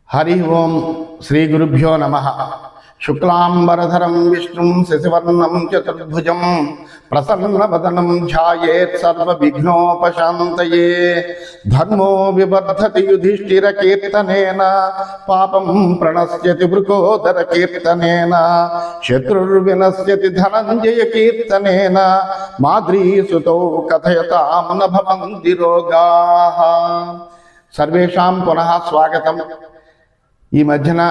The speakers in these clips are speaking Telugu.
हरि ओं श्री गुरुभ्यो नमः। शुक्लांबरधरं विष्णुं शशिवर्णं चतुर्भुजं प्रसन्नवदनं ध्यायेत् सर्वविघ्नोपशान्तये। धर्मो विवर्धति युधिष्ठिरकीर्तनेन पापं प्रणश्यति वृकोदरकीर्तनेन शत्रुर्विनश्यति धनञ्जयकीर्तनेन माद्रीसुतौ कथयतां न भवन्ति रोगाः। सर्वेषां पुनः स्वागतम्। ఈ మధ్యన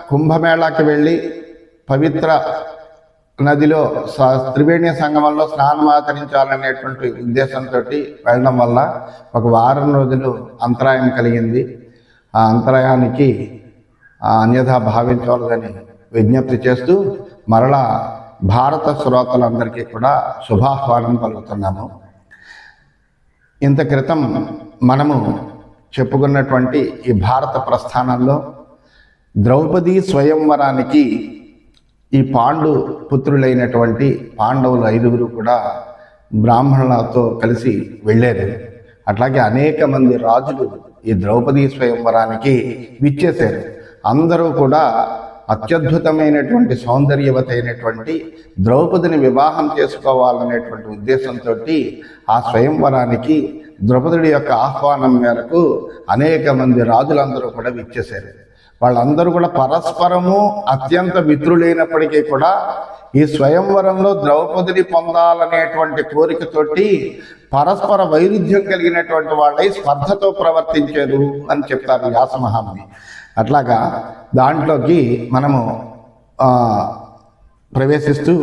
కుంభమేళాకి వెళ్ళి పవిత్ర నదిలో త్రివేణి సంగమంలో స్నానం ఆచరించాలనేటువంటి ఉద్దేశంతో వెళ్ళడం వల్ల ఒక వారం రోజులు అంతరాయం కలిగింది. ఆ అంతరాయానికి అన్యథా భావించవలదని విజ్ఞప్తి చేస్తూ మరలా భారత శ్రోతలందరికీ కూడా శుభాహ్వానం పలుకుతున్నాము. ఇంత క్రితం మనము చెప్పుకున్నటువంటి ఈ భారత ప్రస్థానంలో ద్రౌపది స్వయంవరానికి ఈ పాండు పుత్రులైనటువంటి పాండవులు 5గురు కూడా బ్రాహ్మణులతో కలిసి వెళ్ళారు. అట్లాగే అనేక మంది రాజులు ఈ ద్రౌపది స్వయంవరానికి విచ్చేశారు. అందరూ కూడా అత్యద్భుతమైనటువంటి సౌందర్యవతి అయినటువంటి ద్రౌపదిని వివాహం చేసుకోవాలనేటువంటి ఉద్దేశంతో ఆ స్వయంవరానికి ద్రౌపదుడి యొక్క ఆహ్వానం మేరకు అనేక మంది రాజులందరూ కూడా విచ్చేశారు. వాళ్ళందరూ కూడా పరస్పరము అత్యంత మిత్రులైనప్పటికీ కూడా ఈ స్వయంవరంలో ద్రౌపదిని పొందాలనేటువంటి కోరికతోటి పరస్పర వైరుధ్యం కలిగినటువంటి వాళ్ళై స్పర్ధతో ప్రవర్తించారు అని చెప్తారు వ్యాసమహాముని. అట్లాగా దాంట్లోకి మనము ప్రవేశిస్తూ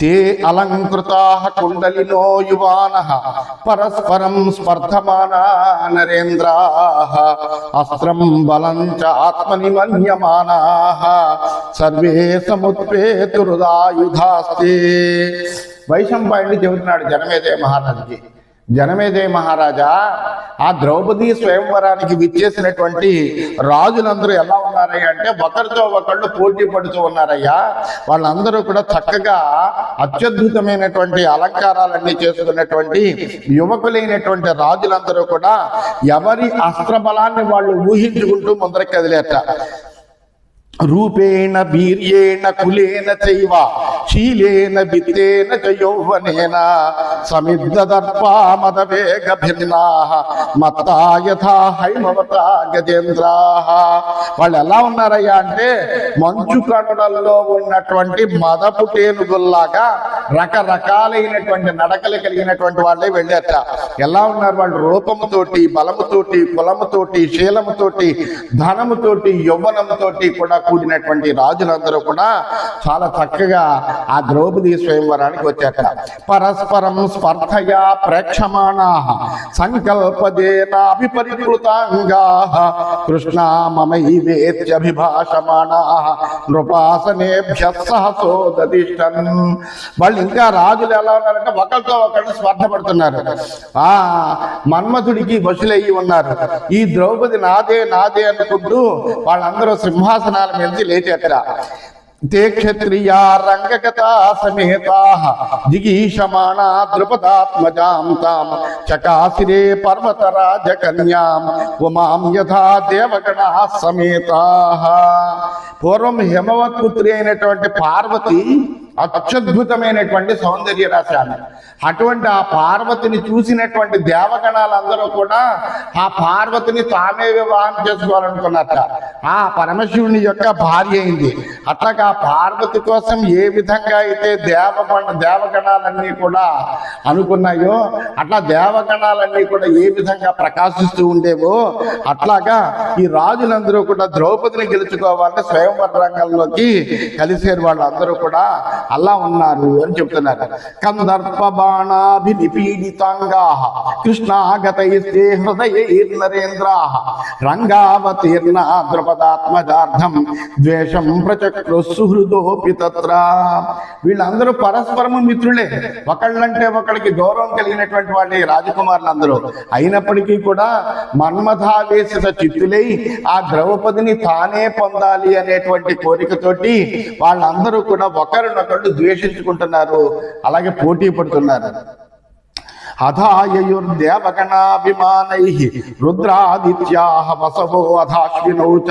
తే అలంకృతాః కుండలినో యువానః పరస్పరం స్పర్ధమానా నరేంద్రాః అస్త్రం బలం చ ఆత్మని మన్యమానాః సర్వే సముత్పేతురుదాయుధాస్తే. వైశంపాయనుడు చెబుతున్నాడు జనమేజయ మహారాజుకి, జనమేజయ మహారాజా, ఆ ద్రౌపది స్వయంవరానికి విచ్చేసినటువంటి రాజులందరూ ఎలా ఉన్నారయ్యా అంటే ఒకరితో ఒకళ్ళు పోటీ పడుతూ ఉన్నారయ్యా. వాళ్ళందరూ కూడా చక్కగా అత్యద్భుతమైనటువంటి అలంకారాలన్నీ చేసుకున్నటువంటి యువకులైనటువంటి రాజులందరూ కూడా ఎవరి అస్త్రబలాన్ని వాళ్ళు ఊహించుకుంటూ ముందరికి కదిలేట. రూపేణ వీర్యేణ కులేన చైవ శీలేన విత్తేన చ యౌవనేన సమిద్దదర్పా మదవేగ భిన్నాః మత్తా యథా హైమవతా గజేంద్రాః. వాళ్ళు ఎలా ఉన్నారయ్యా అంటే మంచు కణులలో ఉన్నటువంటి మదపు టేనుగుల్లాగా రకరకాలైనటువంటి నడకలు కలిగినటువంటి వాళ్ళే వెళ్ళారట. ఎలా ఉన్నారు వాళ్ళు? రూపముతోటి, బలముతోటి, కులముతోటి, శీలముతోటి, ధనముతోటి, యౌవనముతోటి కూడా కూడినటువంటి రాజులందరూ కూడా చాలా చక్కగా ఆ ద్రౌపది స్వయంవరానికి వచ్చాక పరస్పరం స్పర్ధయా ప్రేక్షమాణాః సంకల్పదేనాభిపరికృతాంగాః కృష్ణా మమైవేత్యభిభాషమాణాః నృపాసనేభ్యః సహసోదతిష్టన్. వాళ్ళు ఇంకా రాజులు ఎలా ఉన్నారంటే ఒకరితో ఒకళ్ళు స్పర్ధ పడుతున్నారు. ఆ మన్మథుడికి వశులయ్యి ఉన్నారు. ఈ ద్రౌపది నాదే నాదే అనుకుంటూ వాళ్ళందరూ సింహాసనాల మీద లేచేట. తే క్షత్రియా రంగగతా సమేతాః జిగీషమాణా ద్రుపదాత్మజాం తాం చకాసిరే పర్వతరాజకన్యాం ఉమాం యథా దేవగణాః సమేతాః. పూర్వం హిమవత్ పుత్రి అయినటువంటి పార్వతి అత్యద్భుతమైనటువంటి సౌందర్య రాశాన్ని. అటువంటి ఆ పార్వతిని చూసినటువంటి దేవగణాలందరూ కూడా ఆ పార్వతిని తామే వివాహం చేసుకోవాలనుకున్నట్ట. ఆ పరమశివుని యొక్క భార్య అయింది. అట్లాగా ఆ పార్వతి కోసం ఏ విధంగా అయితే దేవగణాలన్నీ కూడా అనుకున్నాయో అట్లా దేవగణాలన్నీ కూడా ఏ విధంగా ప్రకాశిస్తూ ఉండేవో అట్లాగా ఈ రాజులందరూ కూడా ద్రౌపదిని గెలుచుకోవాలని స్వయంవర రంగంలోకి కలిసేరు. వాళ్ళందరూ కూడా అలా ఉన్నారు అని చెప్తున్నారు. కందర్ప బాణాభినిపీడితాంగాః కృష్ణాగతైస్తే హృదయైర్నరేంద్రాః రంగావతీర్ణ ద్రుపదాత్మజార్థం ద్వేషం ప్రచక్రు సుహృదోపి తత్ర. వీళ్ళందరూ పరస్పరము మిత్రులే, ఒకళ్ళంటే ఒకళ్ళకి గౌరవం కలిగినటువంటి వాళ్ళే రాజకుమారులందరూ. అయినప్పటికీ కూడా మన్మథావేశిత చిత్తులై ఆ ద్రౌపదిని తానే పొందాలి అనేటువంటి కోరికతోటి వాళ్ళందరూ కూడా ఒకరినొకళ్ళు ద్వేషించుకుంటున్నారు, అలాగే పోటీ పడుతున్నారు. అధాయయుర్దేవగణాభిమానైః రుద్రాదిత్యాః వసవో అధాశ్వినౌ చ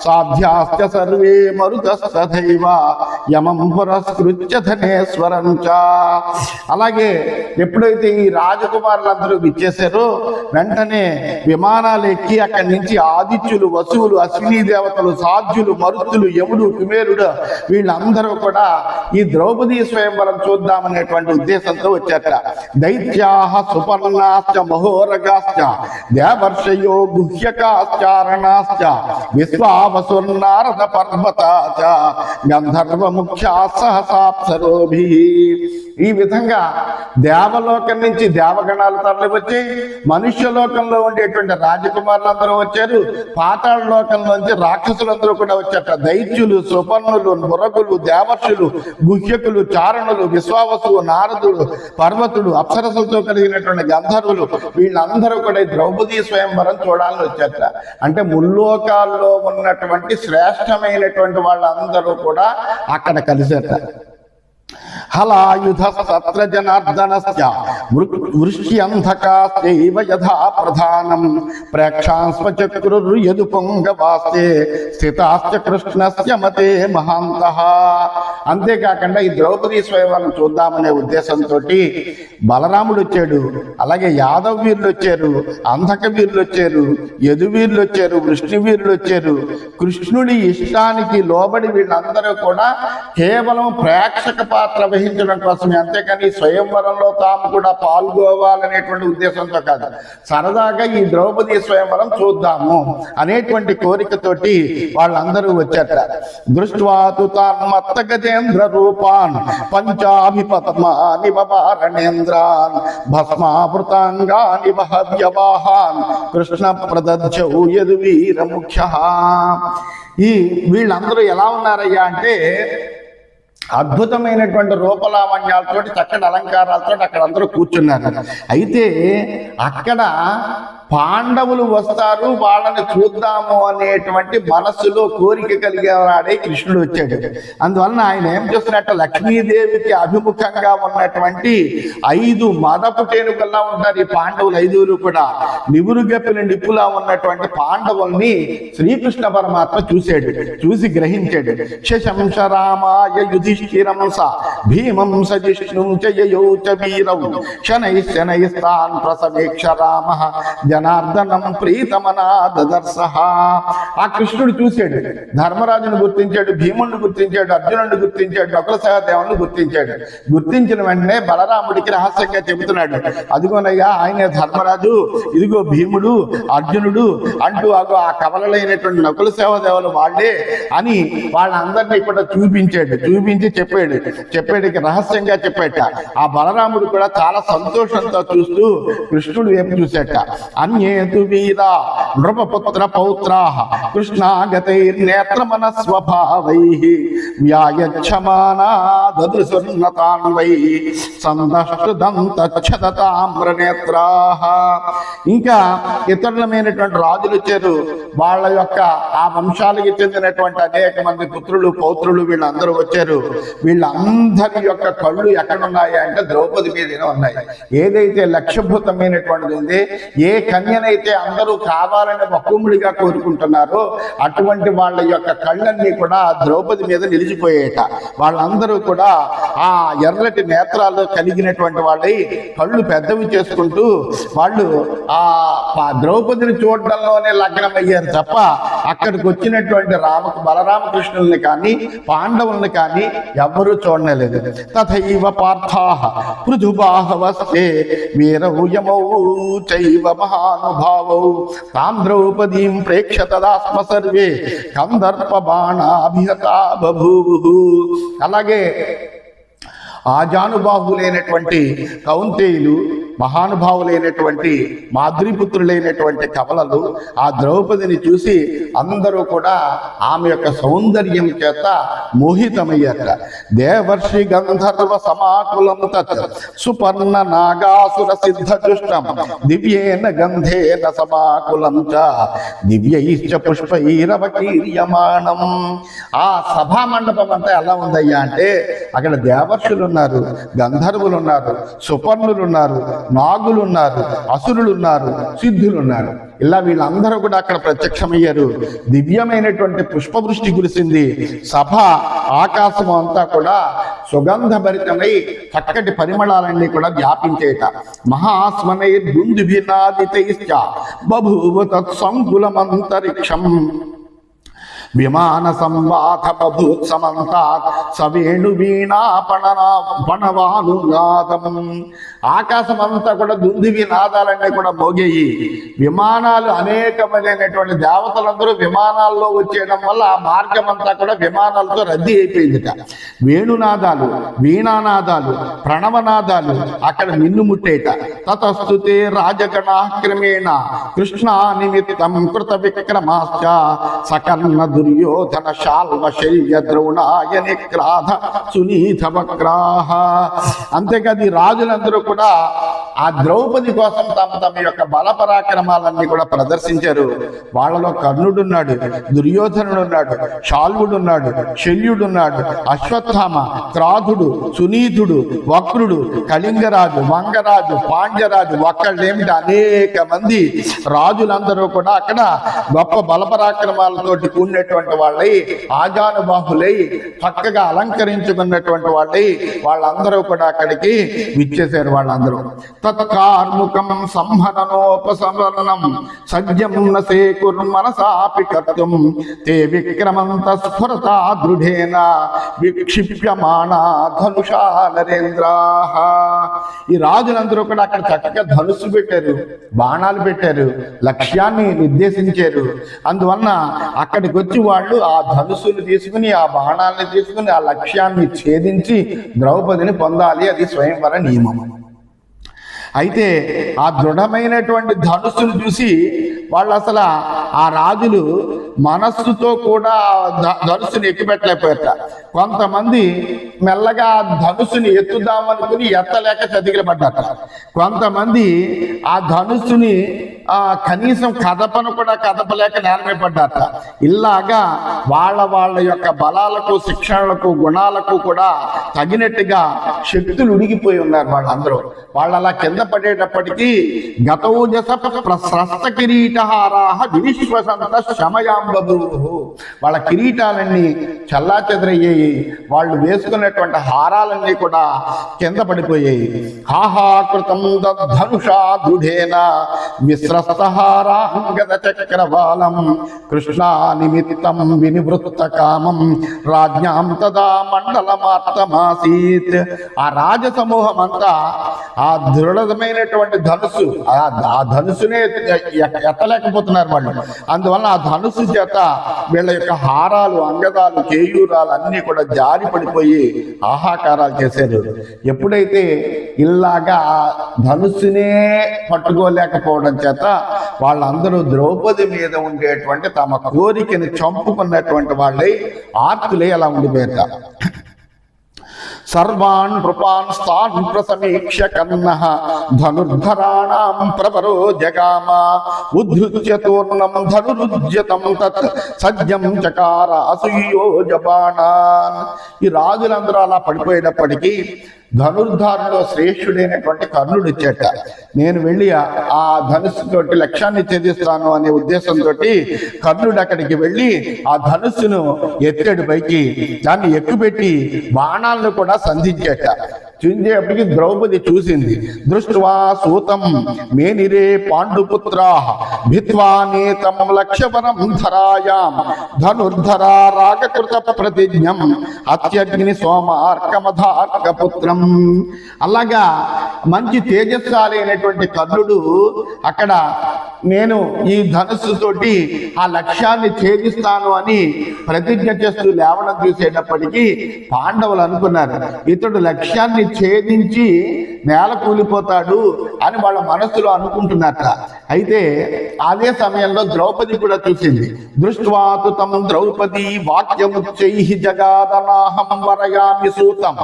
సాధ్యాశ్చ సర్వే మరుతస్తథైవ యమం పురస్కృత్య ధనేశ్వరం చ. అలాగే ఎప్పుడైతే ఈ రాజకుమారులందరూ ఇచ్చేశారో వెంటనే విమానాలు ఎక్కి అక్కడి నుంచి ఆదిత్యులు, వసువులు, అశ్విని దేవతలు, సాధ్యులు, మరుత్తులు, యముడు, కుబేరుడు వీళ్ళందరూ కూడా ఈ ద్రౌపదీ స్వయంవరం చూద్దామనేటువంటి ఉద్దేశంతో వచ్చారట. దైత్యాః సుపర్ణాశ్చ మహోరగాశ్చ దేవర్షయో గుహ్యకాశ్చారణాశ్చ విశ్వావసుర్నారద పర్వతాచ గంధర్వ ముఖ్యా సహసాప్సరోభిః. ఈ విధంగా దేవలోకం నుంచి దేవగణాలు తరలి వచ్చి మనుష్యలోకంలో ఉండేటువంటి రాజకుమారులందరూ వచ్చారు. పాతాళ లోకంలోంచి రాక్షసులందరూ కూడా వచ్చారట. దైత్యులు, సుపర్ణులు, మురగులు, దేవర్షులు, గుహ్యకులు, చారణులు, విశ్వావసువు, నారదుడు, పర్వతుడు, అప్సరసులతో కలిగినటువంటి గంధర్వులు వీళ్ళందరూ కూడా ఈ ద్రౌపదీ స్వయంవరం చూడాలని వచ్చారట. అంటే ముల్లోకాల్లో ఉన్నటువంటి శ్రేష్టమైనటువంటి వాళ్ళందరూ కూడా అక్కడ కలిసారట. హలాయుధ సత్ర జనార్దనస్య వృష్ట్యంధకాశ్చైవ యథా ప్రధానం ప్రేక్షాంస్వ చక్రుర్యదు పొంగవాస్తే స్థితాశ్చ కృష్ణస్య మతే మహాంతః. అంతేకాకుండా ఈ ద్రౌపదీ స్వయంవరం చూద్దామనే ఉద్దేశంతో బలరాముడు వచ్చాడు, అలాగే యాదవ వీరులు వచ్చారు, అంధక వీరులు వచ్చారు, యదువీరులు వచ్చారు, వృష్ణివీరులు వచ్చారు. కృష్ణుడి ఇష్టానికి లోబడి వీళ్ళందరూ కూడా కేవలం ప్రేక్షక పాత్ర వహించడం కోసమే, అంతేకాని స్వయంవరంలో తాము కూడా పాల్గొవాలనేటువంటి ఉద్దేశంతో కాదు. సరదాగా ఈ ద్రౌపదీ స్వయంవరం చూద్దాము అనేటువంటి కోరికతోటి వాళ్ళందరూ వచ్చారట. దృష్ట్వాతు తాన్మత్త గజేంద్ర రూపాన్ పంచాభిపద్మాని వవారణేంద్రాన్ భస్మావృతాంగాని వహవ్యవాహాన్ కృష్ణ ప్రదధ్యౌ యదువీర ముఖ్యః. ఈ వీళ్ళందరూ ఎలా ఉన్నారయ్యా అంటే అద్భుతమైనటువంటి రూపలావణ్యాలతో, చక్కటి అలంకారాలతో అక్కడ అందరూ కూర్చున్నారు. అయితే అక్కడ పాండవులు వస్తారు, వాళ్ళని చూద్దాము అనేటువంటి మనస్సులో కోరిక కలిగేవాడే కృష్ణుడు వచ్చాడు. అందువలన ఆయన ఏం చేస్తున్నట్టు లక్ష్మీదేవికి అభిముఖంగా ఉన్నటువంటి 5 మదపు టేనుకల్లా ఉంటారు ఈ పాండవులు 5 కూడా. నివురు గప్పిన నిప్పులా ఉన్నటువంటి పాండవుల్ని శ్రీకృష్ణ పరమాత్మ చూశాడు, చూసి గ్రహించాడు. శశంస రామాయ యుధిష్ఠిరం స భీమం స జిష్ణుం చ యయౌ చ వీరౌ శనైశ్చనైస్తాన్ ప్రసవేక్ష రామః జనార్దనం ప్రీతమనాదర్శః. ఆ కృష్ణుడు చూశాడు, ధర్మరాజును గుర్తించాడు, భీముడిని గుర్తించాడు, అర్జునుడిని గుర్తించాడు, నకుల సహదేవుని గుర్తించాడు. గుర్తించిన వెంటనే బలరాముడికి రహస్యంగా చెబుతున్నాడు, అదిగోనయ్యా ఆయనే ధర్మరాజు, ఇదిగో భీముడు, అర్జునుడు అంటూ అగో ఆ కవలలైనటువంటి నకుల సహదేవులు వాళ్ళే అని వాళ్ళందరినీ కూడా చూపించి చెప్పాడు రహస్యంగా చెప్పాట. ఆ బలరాముడు కూడా చాలా సంతోషంతో చూస్తూ కృష్ణుడు వైపు చూశాట. అన్యేతు వీరా నృపపుత్ర పౌత్రాః కృష్ణాగతైర్నేత్రమనస్వభావైః వ్యాయచ్చమానా దదృశున్నతాన్ వై సందష్టదంతఛదతామ్రనేత్రాః. ఇంకా ఇతరులమైనటువంటి రాజులు వచ్చారు, వాళ్ళ యొక్క ఆ వంశాలకి చెందినటువంటి అనేక మంది పుత్రులు, పౌత్రులు వీళ్ళందరూ వచ్చారు. వీళ్ళందరి యొక్క కళ్ళు ఎక్కడున్నాయి అంటే ద్రౌపది మీదనే ఉన్నాయి. ఏదైతే లక్ష్యభూతమైనటువంటిది ఉంది, ఏ కన్యనైతే అందరూ కావాలని ఒక్కముడిగా కోరుకుంటున్నారో అటువంటి వాళ్ళ యొక్క కళ్ళన్నీ కూడా ద్రౌపది మీద నిలిచిపోయేట. వాళ్ళందరూ కూడా ఆ ఎర్రటి నేత్రాలు కలిగినటువంటి వాళ్ళై కళ్ళు పెద్దవి చేసుకుంటూ వాళ్ళు ఆ ద్రౌపదిని చూడడంలోనే లగ్నమయ్యారు తప్ప అక్కడికి వచ్చినటువంటి బలరామకృష్ణుల్ని కానీ పాండవుల్ని కానీ ఎవ్వరూ చూడలేదు. తథైవ పార్థాః పృథుబాహవస్తే వీరౌ యమౌ చైవ మహానుభావౌ తాం ద్రౌపదీం ప్రేక్ష తదాస్మ సర్వే కందర్ప బాణాభిహతా బభూవు. అలాగే ఆజానుబాహులైనటువంటి కౌంతేయులు, మహానుభావులైనటువంటి మాద్రిపుత్రులైనటువంటి కవలలు ఆ ద్రౌపదిని చూసి అందరూ కూడా ఆమె యొక్క సౌందర్యం చేత మోహితమయ్యారు. దేవర్షి గంధర్వ సమాకులం తత్ సుపర్ణ నాగాసుర సిద్ధ దుష్టం దివ్యేన గంధేన సమాకులం చ దివ్యైశ్చ పుష్పైరవకీర్యమాణం. ఆ సభా మండపం అంతా ఎలా ఉందయ్యా అంటే అక్కడ దేవర్షులు ఉన్నారు, గంధర్వులు ఉన్నారు, సుపర్ణులు ఉన్నారు, నాగులు ఉన్నారు, అసురులు ఉన్నారు, సిద్ధులు ఉన్నారు. ఇలా వీళ్ళందరూ కూడా అక్కడ ప్రత్యక్షమయ్యారు. దివ్యమైనటువంటి పుష్పవృష్టి కురిసింది. సభ ఆకాశం అంతా కూడా సుగంధభరితమై చక్కటి పరిమళాలన్నీ కూడా వ్యాపించేట. మహాస్మనై దుందుభినాదితైశ్చ బభూవ తత్సంకులమంతరిక్షం విమాన సంవాథ బభూత్సమంతాత్ సవేణు వీణా పణవానునాదం. ఆకాశమంతా కూడా దుందువి నాదాలన్నీ కూడా మోగేయి. విమానాలు అనేకమైనటువంటి దేవతలందరూ విమానాల్లో వచ్చేయడం వల్ల ఆ మార్గం అంతా కూడా విమానాలతో రద్దీ అయిపోయిందిట. వేణునాదాలు, వీణానాదాలు, ప్రణవనాదాలు అక్కడ మిన్నుముట్టేట. తతస్తుతే రాజగణాక్రమేణ కృష్ణా నిమిత్తం కృత విక్రమాశ్చ సకర్ణ దుర్యోధన శాల్వ శల్య ద్రోణాయ నిక్రాధ సునీత వక్రాహ. అంతేకాదు ఈ రాజులందరూ కూడా ఆ ద్రౌపది కోసం తమ యొక్క బల పరాక్రమాలన్నీ కూడా ప్రదర్శించారు. వాళ్ళలో కర్ణుడున్నాడు, దుర్యోధనుడున్నాడు, శాల్వుడున్నాడు, శల్యుడున్నాడు, అశ్వత్థామ, క్రాధుడు, సునీతుడు, వక్రుడు, కళింగరాజు, వంగరాజు, పాండ్యరాజు, ఒక్కళ్ళేమిటి అనేక మంది రాజులందరూ కూడా అక్కడ గొప్ప బలపరాక్రమాలతోటి కూడినటువంటి వాళ్ళై, ఆజానుబాహులై, చక్కగా అలంకరించుకున్నటువంటి వాళ్ళై వాళ్ళందరూ కూడా అక్కడికి విచ్చేశారు. వాళ్ళందరూ తత్కార్ముకం సంహరణోపసమరణం సజ్జం నసే కుర్మనసాపి కర్తుం తే విక్రమంత స్ఫురతా దృఢేన విక్షిప్యమాణా ధనుషా నరేంద్రాః. ఈ రాజులందరూ కూడా అక్కడ చక్కగా ధనుసు పెట్టారు, బాణాలు పెట్టారు, లక్ష్యాన్ని నిర్దేశించారు. అందువలన అక్కడికి వచ్చి వాళ్ళు ఆ ధనుసుని తీసుకుని, ఆ బాణాలని తీసుకుని ఆ లక్ష్యాన్ని ఛేదించి ద్రౌపదిని పొందాలి. అది స్వయంవర నియమం. అయితే ఆ దృఢమైనటువంటి ధనుస్సును చూసి వాళ్ళు అసలు ఆ రాజులు మనస్సుతో కూడా ధనుసుని ఎక్కిపెట్టలేకపోయారట. కొంతమంది మెల్లగా ధనుసుని ఎత్తుదామనుకుని ఎత్తలేక చతికిలపడ్డారట. కొంతమంది ఆ ధనుసుని కనీసం కదపను కూడా కదపలేక నేలమేపడ్డారట. ఇలాగా వాళ్ళ యొక్క బలాలకు, శిక్షణలకు, గుణాలకు కూడా తగినట్టుగా శక్తులు ఉడిగిపోయి ఉన్నారు వాళ్ళందరూ. వాళ్ళు అలా కింద పడేటప్పటికీ గతౌజస ప్రస్రస్త కిరీటహారాహ విశ్వసంత శమయాంబు. వాళ్ళ కిరీటాలన్నీ చల్లా చెదరయ్యాయి. వాళ్ళు వేసుకున్నటువంటి హారాలన్నీ కూడా కింద పడిపోయాయి. హాహాకృతం ధనుషా దృఢేన విస్రస్తహారాంగద చక్రవాలం కృష్ణా నిమిత్తం వినివృత్త కామం రాజ్ఞాం తదా మండలమార్తమాసీత్. ఆ రాజసమూహం అంతా ఆ దృఢమైనటువంటి ధనుసు, ఆ ధనుసునే ఎత్తలేకపోతున్నారు వాళ్ళు. అందువల్ల ఆ ధనుసు చేత వీళ్ళ యొక్క హారాలు, అంగదాలు, కేయూరాలు అన్నీ కూడా జారి పడిపోయి ఆహాకారాలు చేశారు. ఎప్పుడైతే ఇలాగా ధనుసునే పట్టుకోలేకపోవడం చేత వాళ్ళందరూ ద్రౌపది మీద ఉండేటువంటి తమ కోరికని చంపుకున్నటువంటి వాళ్ళై ఆర్తులే అలా ఉండిపోయారు. సర్వాన్ నృపాన్ స్థాన్ ప్రసమీక్ష కన్నః ధనుర్ధరాణాం ప్రవరో జగామ ఉద్ధృత్య తూర్ణం ధనురుజ్యతం తత్ సజ్జం చకార అసూయోజబాణాన్. ఈ రాజులందరూ అలా పడిపోయేటప్పటికీ ధనుర్ధారులో శ్రేష్ఠుడైనటువంటి కర్ణుడు ఇచ్చేట. నేను వెళ్ళి ఆ ధనుస్సుతోటి లక్ష్యాన్ని ఛేదిస్తాను అనే ఉద్దేశంతో కర్ణుడు అక్కడికి వెళ్ళి ఆ ధనుస్సును ఎత్తాడు పైకి. దాన్ని ఎక్కుపెట్టి బాణాలను కూడా సంధించేట. చూసేపటికి ద్రౌపది చూసింది. దృష్ట్వా సూతం మేనిరే పాండుపుత్రా భిత్వా నేతం లక్ష్యవరం ధరాయాం ధనుర్ధరా రాగకృత ప్రతిజ్ఞం అత్యగ్ని సోమార్కమధార్క పుత్రం. అలాగా మంచి తేజస్సాలి అయినటువంటి కర్ణుడు అక్కడ నేను ఈ ధనుస్సుతోటి ఆ లక్ష్యాన్ని ఛేదిస్తాను అని ప్రతిజ్ఞ చేస్తూ లేవడం చూసేటప్పటికీ పాండవులు అనుకున్నారు ఇతడు లక్ష్యాన్ని ఛేదించి నేల కూలిపోతాడు అని వాళ్ళ మనస్సులో అనుకుంటున్నట్ట. అయితే అదే సమయంలో ద్రౌపది కూడా చూసింది. దృష్ట్వాతు తం ద్రౌపది వాక్యముచ్చైః జగాదనాహం వరయామి సూతం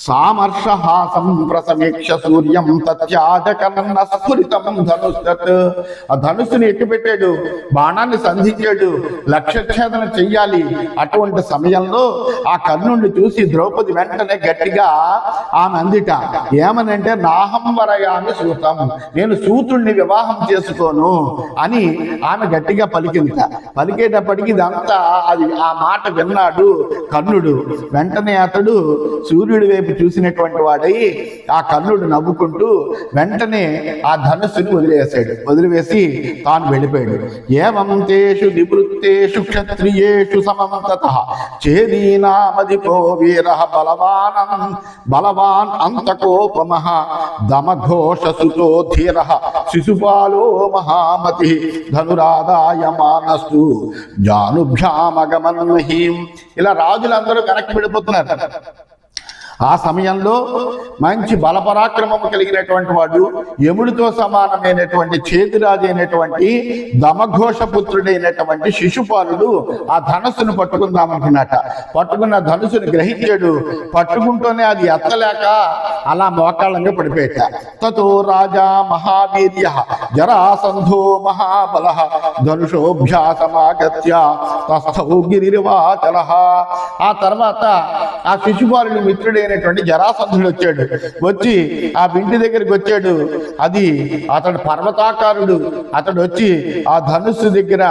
సామర్షహాసం ప్రసమీక్ష సూర్యం తత్యాజకన్న స్ఫురితం ధనుస్తత్. ఆ ధనుస్సుని ఎట్టుపెట్టాడు, బాణాన్ని సంధించాడు, లక్ష్యఛేదన చెయ్యాలి. అటువంటి సమయంలో ఆ కర్ణుడిని చూసి ద్రౌపది వెంటనే గట్టిగా ఆమె అందిట ఏమనంటే నాహం వరయామి సూతం, నేను సూతుణ్ణి వివాహం చేసుకోను అని ఆమె గట్టిగా పలికింత. పలికేటప్పటికి ఇదంతా అది ఆ మాట విన్నాడు కర్ణుడు. వెంటనే అతడు సూర్యుడి వైపు చూసినటువంటి వాడై ఆ కర్ణుడు నవ్వుకుంటూ వెంటనే ఆ ధనుస్సుని వదిలివేసి తాను వెళ్ళిపోయాడు. ఏవం తేషు నివృత్తేషు క్షత్రియేషు సమం తతః చేదీనామధిపో వీరః బలవాన్ అంతకోపమః దమఘోషసుతో ధీరః శిశుపాలో మహామతి ధనురాదాయమానస్తు జానుభ్యామగమన్ మహీం. ఇలా రాజులందరూ వెనక్కి వెళ్ళిపోతున్నారు. ఆ సమయంలో మంచి బలపరాక్రమము కలిగినటువంటి వాడు, యముడితో సమానమైనటువంటి చేతిరాజు అయినటువంటి దమఘోషపుత్రుడైనటువంటి శిశుపాలుడు ఆ ధనుస్సును పట్టుకుందామనుకున్నట. పట్టుకున్న ధనుస్సును గ్రహించాడు. పట్టుకుంటూనే అది ఎత్తలేక అలా మోకాళ్ళంగా పడిపోయేట. తతో రాజా మహావీర్య జరాసంధో మహాబల ధనుషోభ్యాసమాగత్య తస్థౌ గిరివాచల. ఆ తర్వాత ఆ శిశుపాలుడి మిత్రుడైన జరాసంధుడు వచ్చి ఆ ఇంటి దగ్గరికి వచ్చాడు. అది అతడు పర్వతాకారుడు. అతడు వచ్చి ఆ ధనుస్సు దగ్గర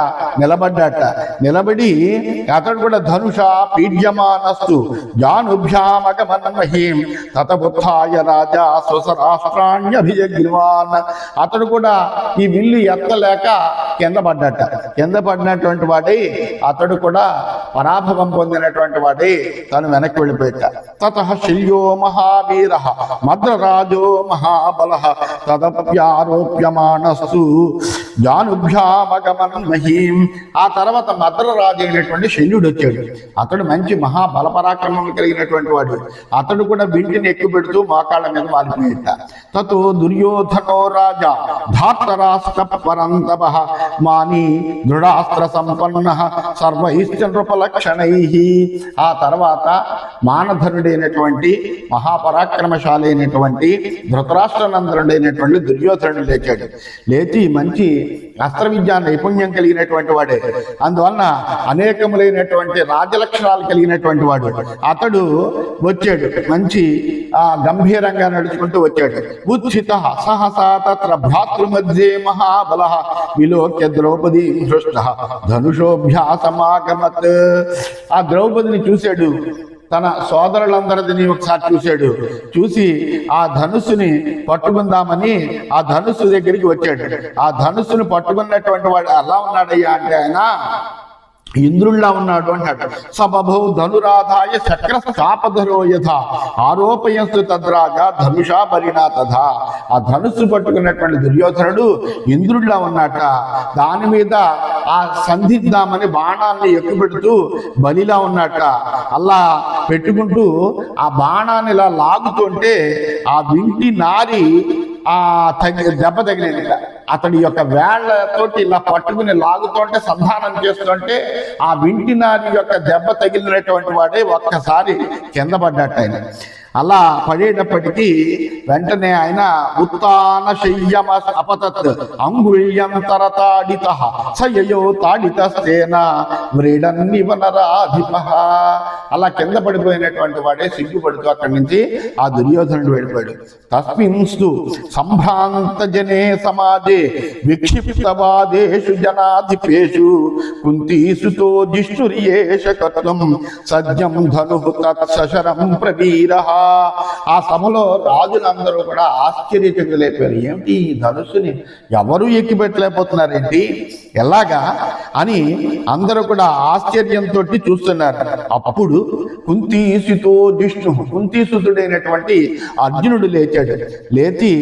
నిలబడ్డాట. నిలబడి అతడు కూడా ధనుష పీడ్యమానస్తు జానుభ్యామగమన్మహీం తతబుద్ధాయ రాజా స్వసరాష్ట్రాణ్యభిజగ్రీవాన్. అతడు కూడా ఈ విల్లు ఎత్తలేక కింద పడ్డట. కింద పడినటువంటి వాడై అతడు కూడా పరాభవం పొందినటువంటి వాడై తను వెనక్కి వెళ్ళిపోయాట. తతః శల్యో మహావీర మద్రరాజో మహాబల తదప్యారోప్యమానస్తు జానుభ్యామగమన్ మహీం. ఆ తర్వాత మద్రరాజు అయినటువంటి శల్యుడు వచ్చాడు. అతడు మంచి మహాబలపరాక్రమం కలిగినటువంటి వాడు. అతడు కూడా వింటిని ఎక్కుపెడుతూ మోకాళ్ళ మీద వాలిపోయేట. తతో దుర్యోధనో రాజా ధార్తరాష్ట్ర పరంతప మాని దృఢాస్త్ర సంపన్న సర్వైశ్చ నృపలక్షణై. ఆ తర్వాత మానధనుడైనటువంటి మహాపరాక్రమశాలి అయినటువంటి ధృతరాష్ట్రనందనుడైనటువంటి దుర్యోధనుడు లేచాడు. లేచి మంచి అస్త్ర విద్యా నైపుణ్యం కలిగినటువంటి వాడే. అందువలన అనేకములైనటువంటి రాజలక్షణాలు కలిగినటువంటి వాడు. అతడు వచ్చాడు. మంచి గంభీరంగా నడుచుకుంటూ వచ్చాడు. ఉత్థిత సహసా తత్ర భ్రాతృమధ్యే మహాబల విలోక్య ద్రౌపదీ హృష్ట ధనుషోభ్యాసమాగమత్. ఆ ద్రౌపదిని చూశాడు. తన సోదరులందరినీ ఒకసారి చూశాడు. చూసి ఆ ధనుస్సుని పట్టుకుందామని ఆ ధనుస్సు దగ్గరికి వచ్చాడు. ఆ ధనుస్సును పట్టుకున్నటువంటి వాడు ఎలా ఉన్నాడయ్యా అంటే ఆయన ఇంద్రుల్లా ఉన్నాడు అంటాడు. సబభౌ ధనురాధాయ చక్రస్థాపధరో యథా ఆరోపయస్తు తద్రాజా ధనుషా బలినా తథా. ఆ ధనుస్సు పట్టుకున్నటువంటి దుర్యోధనుడు ఇంద్రుల్లా ఉన్నట. దాని మీద ఆ సంధిద్దామని బాణాన్ని ఎక్కుపెడుతూ బలిలా ఉన్నట. అలా పెట్టుకుంటూ ఆ బాణాన్ని ఇలా లాగుతుంటే ఆ వింటి నారి దెబ్బ తగిలింది. అతడి యొక్క వేళ్లతోటి ఇలా పట్టుకుని లాగుతుంటే సంధానం చేస్తుంటే ఆ వింటి నారి యొక్క దెబ్బ తగిలినటువంటి వాడే ఒక్కసారి కింద పడ్డట్టు ఆయన. అలా పడేటప్పటికీ వెంటనే ఆయన ఉత్తాన శయ్యమ అపతత్ అంగుళ్యం తరతాడిత సయయో తాడితస్తేన వ్రీడన్నివనరాధిప. అలా కింద పడిపోయినటువంటి వాడే సిగ్గుపడుతూ అక్కడి నుంచి ఆ దుర్యోధనుడు వెళ్ళిపోయాడు. తస్మిన్స్తు సంభ్రాంత జనే సమాజే విక్షిప్తవాదేషు జనాధిపేషు కుంతీసుతో జిష్ణుర్యేష కర్తం సజ్జం ధను తత్సశరం ప్రవీరః. ఆ సభలో రాజులందరూ కూడా ఆశ్చర్యచకితులైపోయారు. ఏమిటి ఈ ధనుస్సుని ఎవరు ఎక్కిపెట్టలేకపోతున్నారేంటి, ఎలాగా అని అందరూ కూడా ఆశ్చర్యంతో చూస్తున్నారు. అప్పుడు కుంతీసుతో జిష్ణు, కుంతీసుతుడైనటువంటి అర్జునుడు లేచాడు. లేచి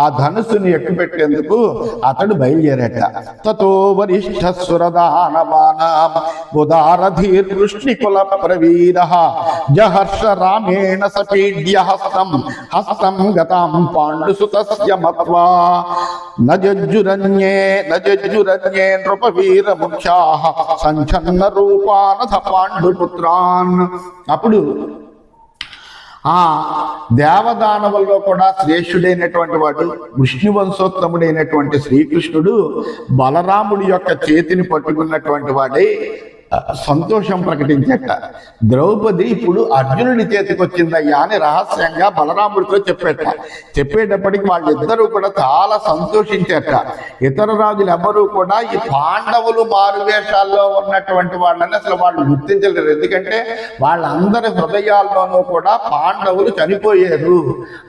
ఆ ధనుస్సుని ఎక్కుపెట్టేందుకు అతడు బయలుదేరాట. తతో వరిష్ఠ సురదానవానాం ఉదారధీర్ వృష్ణికుల ప్రవీరః జహర్ష రామేణ సపీడ్య హస్తం గతాం పాండుసుతస్య మత్వా నజజ్జురన్యే నృపవీర ముఖ్యాః సంఛన్న రూపానథ పాండుపుత్రాన్. అప్పుడు ఆ దేవదానవుల్లో కూడా శ్రేష్ఠుడైనటువంటి వాడు విష్ణువంశోత్తముడైనటువంటి శ్రీకృష్ణుడు బలరాముడి యొక్క చేతిని పట్టుకున్నటువంటి వాడే సంతోషం ప్రకటించట. ద్రౌపది ఇప్పుడు అర్జునుడి చేతికి వచ్చిందయ్యా అని రహస్యంగా బలరాముడితో చెప్పేటప్పటికి వాళ్ళిద్దరూ కూడా చాలా సంతోషించట. ఇతర రాజులు ఎవరూ కూడా ఈ పాండవులు మారువేషాల్లో ఉన్నటువంటి వాళ్ళని అసలు వాళ్ళు గుర్తించలేరు. ఎందుకంటే వాళ్ళందరి హృదయాల్లోనూ కూడా పాండవులు చనిపోయారు,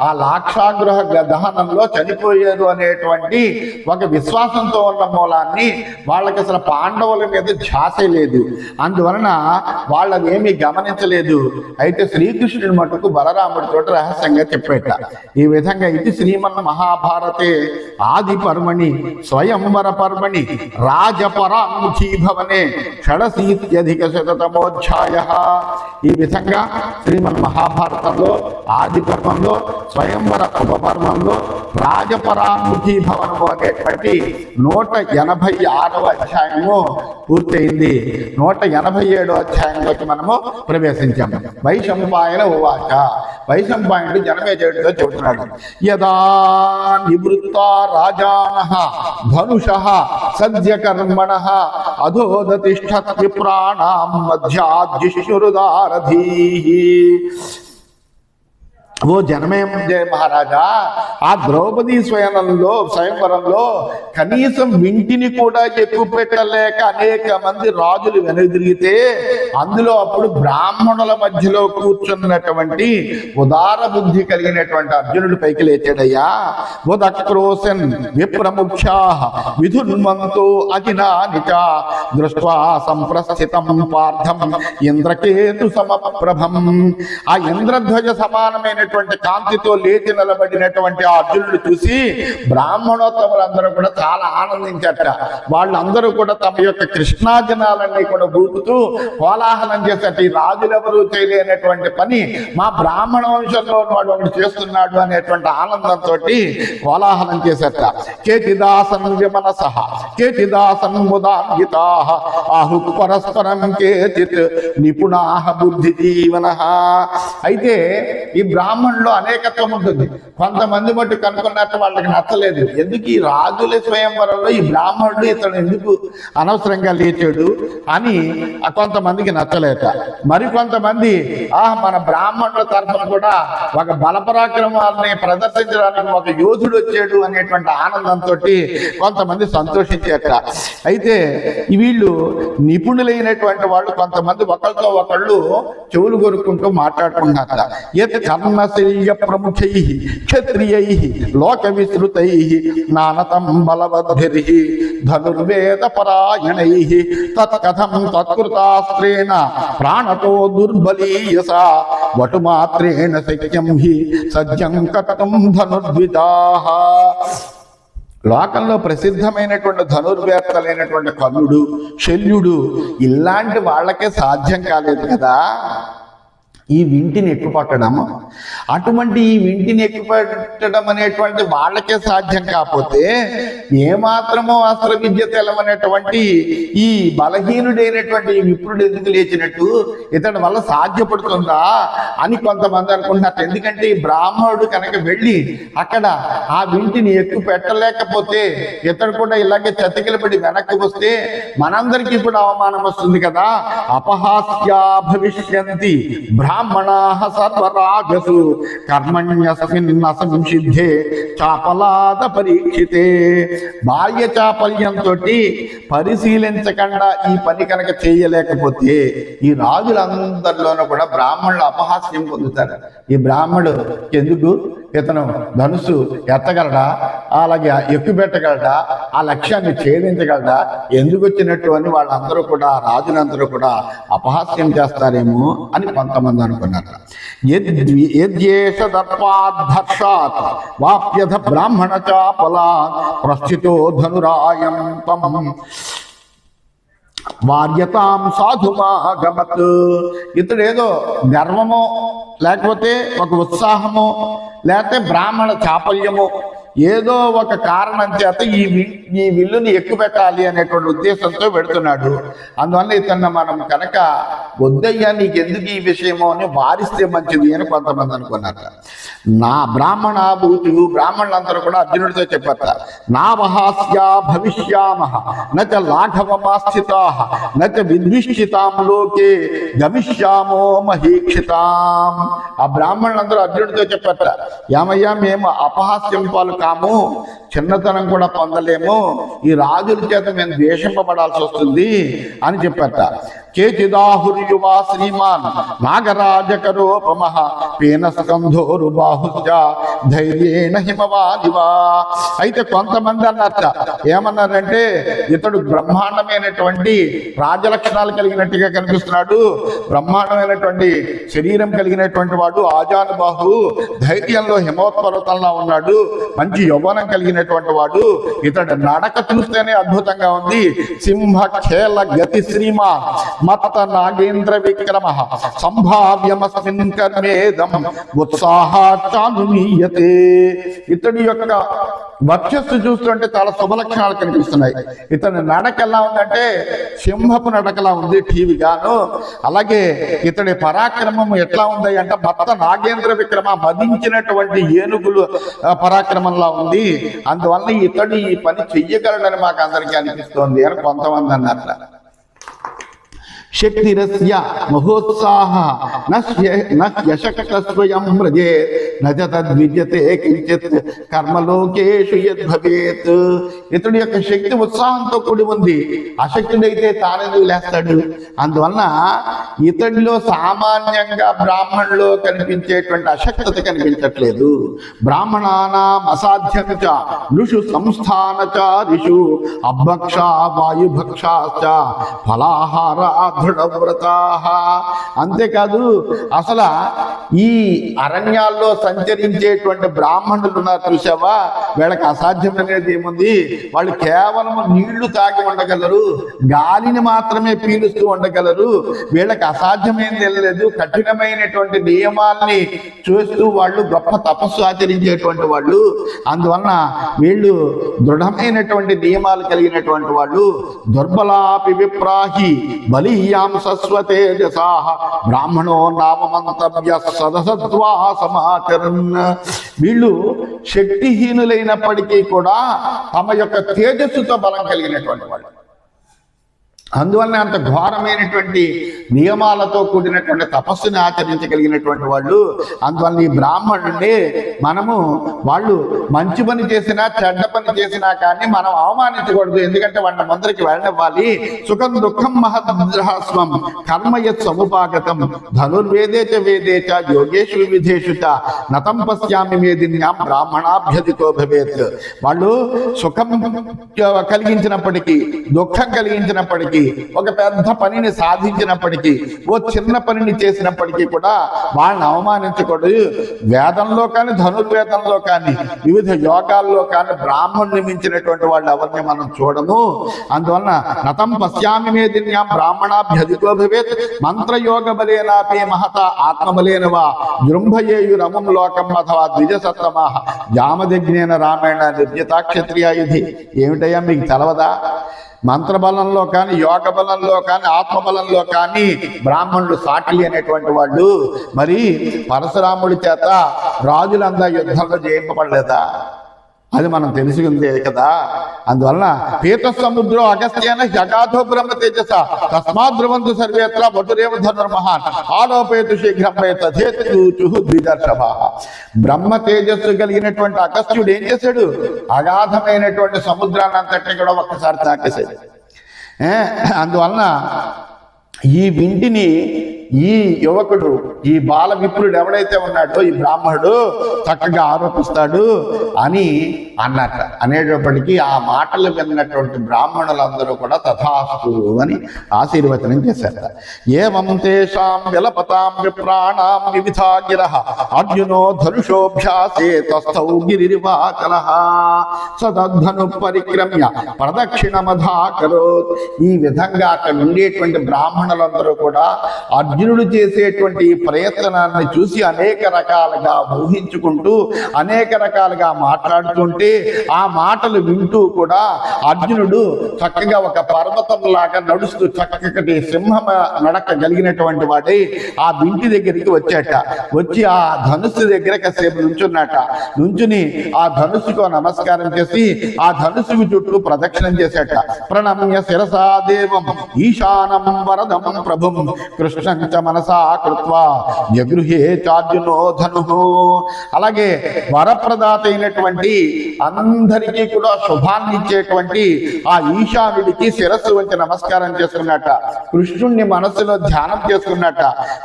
ఆ లాక్షాగృహ దహనంలో చనిపోయారు అనేటువంటి ఒక విశ్వాసంతో ఉన్న మూలాన్ని వాళ్ళకి అసలు పాండవుల మీద ధ్యాసే లేదు. అందువలన వాళ్ళనేమీ గమనించలేదు. అయితే శ్రీకృష్ణుడి మటుకు బలరాముడితో రహస్యంగా చెప్పేట. ఈ విధంగా ఇది శ్రీమన్ మహాభారతే ఆది పర్వణి స్వయంవర పర్వణి రాజపరాముఖీ భవనే షడశీత్యధిక శతమోధ్యాయ. ఈ విధంగా శ్రీమన్ మహాభారతంలో ఆది పర్వంలో స్వయంవర ఉపపర్వంలో రాజపరాముఖీ భవనము అనేటువంటి 186వ అధ్యాయము పూర్తయింది. 187వ అధ్యాయంలోకి మనము ప్రవేశించాము. వైశంపాయన ఉవాచ. వైశంపాయనుడు జనమేజయుడితో చెబుతున్నాడు. యదా నివృత్త రాజానః ధనుషః సద్యకర్మణః అధోదతిష్ఠత్ విప్రాణాం మధ్యాద్యుషురుదారధీః. ఓ జనమేజయ మహారాజా, ఆ ద్రౌపదీ స్వయంవరంలో కనీసం వింటిని కూడా ఎక్కువ పెట్టలేక అనేక మంది రాజులు వెనుదిరిగితే అందులో అప్పుడు బ్రాహ్మణుల మధ్యలో కూర్చున్నటువంటి ఉదార బుద్ధి కలిగినటువంటి అర్జునుడు పైకి లేచాడయ్యా. ఉదక్రోశన్ విప్రముఖ్యా విధున్వంతో అజినానిచ దృష్ట్వా సంప్రస్థితం పార్థం ఇంద్రకేతు సమప్రభం. ఆ ఇంద్రధ్వజ సమానమైన కాంతితో లేచి నిలబడినటువంటి ఆ అర్జునుడు చూసి బ్రాహ్మణోత్తములందరూ కూడా చాలా ఆనందించట. వాళ్ళందరూ కూడా తమ యొక్క కృష్ణాజనాలన్నీ కూడా బూకుతూ కోలాహలం చేసేట. ఈ రాజులెవరూ చేయలేనటువంటి పని మా బ్రాహ్మణ వంశంలో వాడు ఒకటి చేస్తున్నాడు అనేటువంటి ఆనందంతో కోలాహలం చేసేట. కేచిదాసన్ విమనసః కేచిదాసన్ ముదాన్వితాః ఆహు పరస్పరం కేచిత్ నిపుణాః బుద్ధి జీవనః. అయితే ఈ బ్రాహ్మణులో అనేకత్వం ఉంటుంది. కొంతమంది మట్టు కనుక్కున్నట్టు వాళ్ళకి నచ్చలేదు. ఎందుకు ఈ రాజుల స్వయంవరంలో ఈ బ్రాహ్మణుడు ఇతడు ఎందుకు అనవసరంగా లేచాడు అని కొంతమందికి నచ్చలేట. మరికొంతమంది మన బ్రాహ్మణుల తరఫున కూడా ఒక బలపరాక్రమాలని ప్రదర్శించడానికి ఒక యోధుడు వచ్చాడు అనేటువంటి ఆనందంతో కొంతమంది సంతోషించేట. అయితే వీళ్ళు నిపుణులైనటువంటి వాళ్ళు కొంతమంది ఒకరితో ఒకళ్ళు చెవులు కొరుక్కుంటూ మాట్లాడుకుంటారట. కర్ణశల్య ప్రముఖైః క్షత్రియైః లోక విస్తృతైః నానతం బలవద్భిర్ః ధనుర్వేద పరాయణైః తత్కథం తత్కృతాస్త్రేణ ప్రాణతో దుర్బలీయసా వటుమాత్రేణ శక్యం హి సజ్జం కర్తుం ధనుర్ద్విజాః. లోకంలో ప్రసిద్ధమైనటువంటి ధనుర్వేత్తలైనటువంటి కర్ణుడు, శల్యుడు ఇలాంటి వాళ్ళకే సాధ్యం కాలేదు కదా ఈ వింటిని ఎక్కుపట్టడము. అటువంటి ఈ వింటిని ఎక్కుపట్టడం అనేటువంటి వాళ్ళకే సాధ్యం కాకపోతే ఏమాత్రమో అస్త్ర విద్య తెలవనేటువంటి ఈ బలహీనుడైనటువంటి ఈ విప్రుడు ఎందుకు లేచినట్టు, ఇతడి వల్ల సాధ్యపడుతుందా అని కొంతమంది అనుకుంటున్నారు. ఎందుకంటే ఈ బ్రాహ్మణుడు కనుక వెళ్ళి అక్కడ ఆ వింటిని ఎక్కువ పెట్టలేకపోతే ఇతడు కూడా ఇలాగే చతికిలబడి వెనక్కి వస్తే మనందరికీ కూడా అవమానం వస్తుంది కదా. అపహాస్యా భవిష్యంతి బ్రాహ్మణాః సర్వరాజసు కర్మణ్యస్మిన్ అసంసిద్ధే చాపలాద పరీక్షితే. బాల్య చాపల్యంతో పరిశీలించకుండా ఈ పని కనుక చేయలేకపోతే ఈ రాజులందరిలోనూ కూడా బ్రాహ్మణులు అపహాస్యం పొందుతారు. ఈ బ్రాహ్మణుడు ఎందుకు ఇతను ధనుసు ఎత్తగలడా, అలాగే ఎక్కువ పెట్టగలడా, ఆ లక్ష్యాన్ని ఛేదించగలడా, ఎందుకు వచ్చినట్టు అని వాళ్ళందరూ కూడా రాజులందరూ కూడా అపహాస్యం చేస్తారేమో అని కొంతమంది అనుకున్నారు. యద్యేష దర్పాద్ధర్షాత్ వాప్యధ బ్రాహ్మణ చాపలా ప్రస్థితో ధనురాయం తం వార్యతాం సాధుమాగమత్. ఇతడేదో గర్వమో లేకపోతే ఒక ఉత్సాహమో లేకపోతే బ్రాహ్మణ చాపల్యమో ఏదో ఒక కారణం చేత ఈ విల్లుని ఎక్కువ పెట్టాలి అనేటువంటి ఉద్దేశంతో పెడుతున్నాడు. అందువల్ల ఇతన్ని మనం కనుక వద్దయ్యా నీకెందుకు ఈ విషయమో అని వారిస్తే మంచిది అని కొంతమంది అనుకున్నారట. నా బ్రాహ్మణాభూతులు బ్రాహ్మణులందరూ కూడా అర్జునుడితో చెప్పారట, నా వహాస్యా భవిష్యామః నచ లాఘవమాస్థితాః నచ విద్విష్టితాం లోకే గమిష్యామో మహీక్షితాం. ఆ బ్రాహ్మణులందరూ అర్జునుడితో చెప్పారట, ఏమయ్యా మేము అపహాస్యం పాలు కాము, చిన్నతనం కూడా పొందలేము, ఈ రాజుల చేత మేము ద్వేషింపబడాల్సి వస్తుంది అని చెప్పారట. కేచిదాహుర్యువా శ్రీమాన్ నాగరాజకరోపమః పేన స్కంధోరు బాహుశ్చ ధైర్యేణ హిమవాదివా. అయితే కొంతమంది అన్నారట, ఏమన్నారంటే ఇతడు బ్రహ్మాండమైనటువంటి రాజలక్షణాలు కలిగినట్టుగా కనిపిస్తున్నాడు, బ్రహ్మాండమైనటువంటి శరీరం కలిగినటువంటి వాడు, ఆజానుబాహు, ధైర్యంలో హిమోత్పర్వతంలా ఉన్నాడు, మంచి యౌవనం కలిగినటువంటి వాడు, ఇతడు నడక చూస్తేనే అద్భుతంగా ఉంది. సింహ ఖేల గతి శ్రీమాన్ మత్త నాగేంద్ర విక్రమ సంభావ్యమస్మిన్ కర్మేదం ఉత్సాహాచానుమీయతే. ఇతడి యొక్క వర్చస్సు చూస్తుంటే చాలా శుభలక్షణాలు కనిపిస్తున్నాయి. ఇతని నడక ఎలా ఉందంటే సింహపు నడకలా ఉంది ఠీవిగాను. అలాగే ఇతడి పరాక్రమం ఎట్లా ఉంది అంటే మత్త నాగేంద్ర విక్రమ మదించినటువంటి ఏనుగులు పరాక్రమంలా ఉంది. అందువల్ల ఇతడు ఈ పని చెయ్యగలడని మాకు అందరికీ అనిపిస్తోంది అని కొంతమంది అన్నారు. శక్తిరస్య మహోత్సాహ నశక్తస్వయం వ్రజే నచ తద్విద్యతే కించిత్ కర్మలోకేషు యద్భవేత్. ఇతడి యొక్క శక్తి ఉత్సాహంతో కూడి ఉంది, అశక్తుడైతే తానెందుకు లేస్తాడు? అందువలన ఇతడిలో సామాన్యంగా బ్రాహ్మణులో కనిపించేటువంటి అశక్తత కనిపించట్లేదు. బ్రాహ్మణానాం అసాధ్యం చ నృషు సంస్థానచారిషు అభక్ష వాయుభక్షాశ్చ ఫలాహార దృఢవ్రతాః. అంతేకాదు అసలు ఈ అరణ్యాల్లో సంచరించేటువంటి బ్రాహ్మణులు ఉన్నారు చూసావా, వీళ్ళకి అసాధ్యం అనేది ఏముంది? వాళ్ళు కేవలం నీళ్లు తాగి ఉండగలరు, గాలిని మాత్రమే పీలుస్తూ ఉండగలరు, వీళ్ళకి అసాధ్యమైనది లేదు. కఠినమైనటువంటి నియమాల్ని చూస్తూ వాళ్ళు గొప్ప తపస్సు ఆచరించేటువంటి వాళ్ళు. అందువలన వీళ్ళు దృఢమైనటువంటి నియమాలు కలిగినటువంటి వాళ్ళు. దుర్బలాపి విప్రాహి బలీయాం సస్వతేజసాః బ్రాహ్మణో నామమంతవ్య సదసత్వా సమాచరన్. వీళ్ళు శక్తిహీనులైనప్పటికీ కూడా తమ యొక్క తేజస్సుతో బలం కలిగినటువంటి వాళ్ళు. అందువల్ల అంత ఘోరమైనటువంటి నియమాలతో కూడినటువంటి తపస్సుని ఆచరించగలిగినటువంటి వాళ్ళు. అందువల్ల ఈ బ్రాహ్మణుడిని మనము వాళ్ళు మంచి పని చేసినా చెడ్డ పని చేసినా కానీ మనం అవమానించకూడదు. ఎందుకంటే వాళ్ళ ముందరికి వెళ్ళనివ్వాలి. సుఖం దుఃఖం మహద్రహస్వం కర్మయత్ సముపాగతం ధనుర్వేదేచ వేదేచ యోగేషు వివిధేషు చ నతం పశ్యామి మేదిన్యాం బ్రాహ్మణాభ్యధితో భవేత్. వాళ్ళు సుఖం కలిగించినప్పటికీ దుఃఖం కలిగించినప్పటికీ ఒక పెద్ద పనిని సాధించినప్పటికీ ఓ చిన్న పనిని చేసినప్పటికీ కూడా వాళ్ళని అవమానించకూడదు. వేదంలో కానీ ధనుర్వేదంలో కానీ వివిధ యోగాల్లో కానీ బ్రాహ్మణుని మించినటువంటి వాళ్ళు ఎవరిని మనం చూడము. అందువలన నతం పశ్యామి మేదిన్యాం బ్రాహ్మణాభ్యధితో భవేత్ మంత్రయోగ బలేనాపి మహత ఆత్మబలేన వా జృంభయేయురమం లోకం అథవా ద్విజసత్తమాః జామదగ్నేన రామేణ నిర్జితా క్షత్రియాయుధి. ఏమిటయ్యా మీకు తెలవదా? మంత్రబలంలో కానీ యోగ బలంలో కానీ ఆత్మబలంలో కానీ బ్రాహ్మణులు సాటి అనేటువంటి వాళ్ళు. మరి పరశురాముడి చేత రాజులందా యుద్ధంలో జయింపబడలేదా? అది మనం తెలిసి ఉంది కదా. అందువలన పీత సముద్రం అగస్త్యేన జగాధో బ్రహ్మ తేజస తస్మాత్ ధ్రువంతు సర్వేత్ర వటురేవ ధనుర్మహాన్ ఆలోపేతు శీఘ్రం తథేతు ద్విదర్శభ. బ్రహ్మ తేజస్సు కలిగినటువంటి అగస్త్యుడు ఏం చేశాడు? అగాధమైనటువంటి సముద్రాన్ని అంతటిని కూడా ఒక్కసారి తాకేశాడు. అందువలన ఈ వింటిని ఈ యువకుడు, ఈ బాల విప్రుడు ఎవడైతే ఉన్నాడో ఈ బ్రాహ్మణుడు చక్కగా ఆరోపిస్తాడు అని అన్నట్ట. అనేటప్పటికీ ఆ మాటలు విన్నటువంటి బ్రాహ్మణులందరూ కూడా తథాస్తు అని ఆశీర్వచనం చేశారట. ఏవం తేషాం విలపతాం విప్రాణాం వివిధా గిరః అర్జునో ధనుషోభ్యాసే తస్థౌ గిరిరివాచలః సదద్ధను పరిక్రమ్య ప్రదక్షిణమధాకరోత్. ఈ విధంగా అక్కడ ఉండేటువంటి బ్రాహ్మణులందరూ కూడా అర్జునుడు అర్జునుడు చేసేటువంటి ప్రయత్నాన్ని చూసి అనేక రకాలుగా ఊహించుకుంటూ అనేక రకాలుగా మాట్లాడుతుంటే ఆ మాటలు వింటూ కూడా అర్జునుడు చక్కగా ఒక పర్వతం లాగా నడుస్తూ చక్కటి సింహ నడక కలిగినటువంటి వాడే ఆ బింటి దగ్గరికి వచ్చాట. వచ్చి ఆ ధనుస్సు దగ్గర కాసేపు నుంచున్నట. నుంచుని ఆ ధనుస్సుకు నమస్కారం చేసి ఆ ధనుస్సుకు చుట్టూ ప్రదక్షిణం చేశాట. ప్రణమ్య శిరసా దేవం ఈశానం వరదం ప్రభుం కృష్ణం చ మనసా కృత్వా జగృహే చార్జునో ధను. అలాగే వరప్రదాత అయినటువంటి అందరికీ కూడా శుభాన్ని ఇచ్చేటువంటి ఆ ఈశానుడికి శిరస్సు వంచి నమస్కారం చేసుకున్నట్ట. కృష్ణుణ్ణి మనస్సులో ధ్యానం చేసుకున్నట్ట.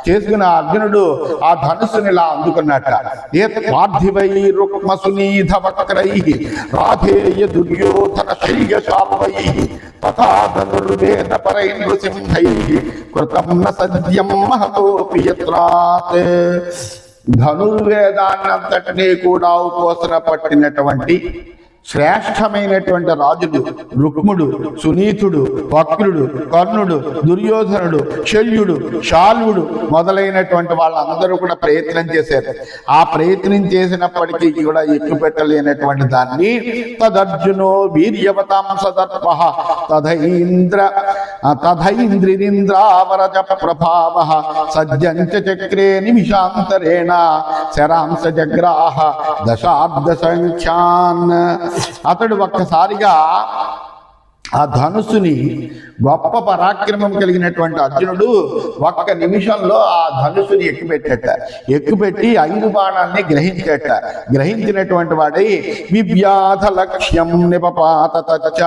చేసుకున్న అర్జునుడు ఆ ధనుస్సుని ఇలా అందుకున్నట్ట. ఏ పార్థివై రుక్మసునీధ వక్రై రాధేయ దుర్యోధన శైయశాల్వై తథా ధనుర్వేద పరై నృసింహై కృతం న సద్యం మహతోపి యత్రాత్. ధనుర్వేదాన్నంతటినీ కూడా ఉపోసన పట్టినటువంటి శ్రేష్టమైనటువంటి రాజుడు రుక్ముడు, సునీతుడు, వక్రుడు, కర్ణుడు, దుర్యోధనుడు, శల్యుడు, శాల్వుడు మొదలైనటువంటి వాళ్ళందరూ కూడా ప్రయత్నం చేశారు. ఆ ప్రయత్నం చేసినప్పటికీ కూడా ఎక్కువ పెట్టలేనటువంటి దాన్ని తదర్జునో వీర్యవతాం సదర్ప తథైంద్రిరింద్రావరజ ప్రభావ సజ్జంచ చక్రే నిమిషాంతరేణ శరాంశ జగ్రాహ దశాబ్ద సంఖ్యాన్. అతడు ఒక్కసారిగా ఆ ధనుస్సుని గొప్ప పరాక్రమం కలిగినటువంటి అర్జునుడు ఒక్క నిమిషంలో ఆ ధనుస్సుని ఎక్కుపెట్టి 5 బాణాన్ని గ్రహించేట. గ్రహించినటువంటి వాడై వివ్యాధ లక్ష్యం నిపపాత తచ్చ